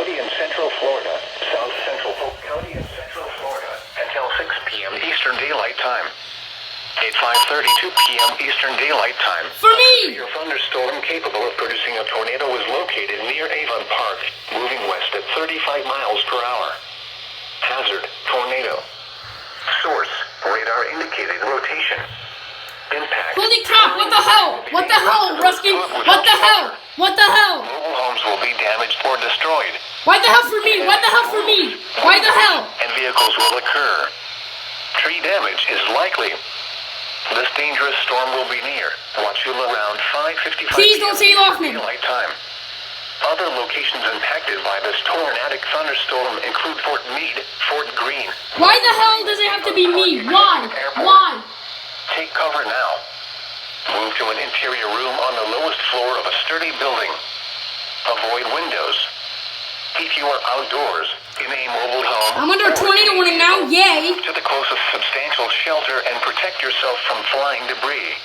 County in Central Florida, South Central Polk County in Central Florida, until 6 p.m. Eastern Daylight Time. At 5:32 p.m. Eastern Daylight Time. For me! Your thunderstorm capable of producing a tornado is located near Avon Park, moving west at 35 miles per hour. Hazard, tornado. Source, radar indicated rotation. Impact. Holy crap, what the hell? What the hell, Ruskin? What the hell? What the hell? Mobile homes will be damaged or destroyed. Why the hell for me? What the hell for me? Why the hell? And vehicles will occur. Tree damage is likely. This dangerous storm will be near. Watch you around 5:55 Please don't say Lochman. Daylight time. Other locations impacted by this tornadic thunderstorm include Fort Meade, Fort Greene. Why the hell does it have to be me? Why? Why? Take cover now. Move to an interior room on the lowest floor of a sturdy building. Avoid windows. If you are outdoors, in a mobile home... I'm under a tornado warning now, yay! Move to the closest substantial shelter and protect yourself from flying debris.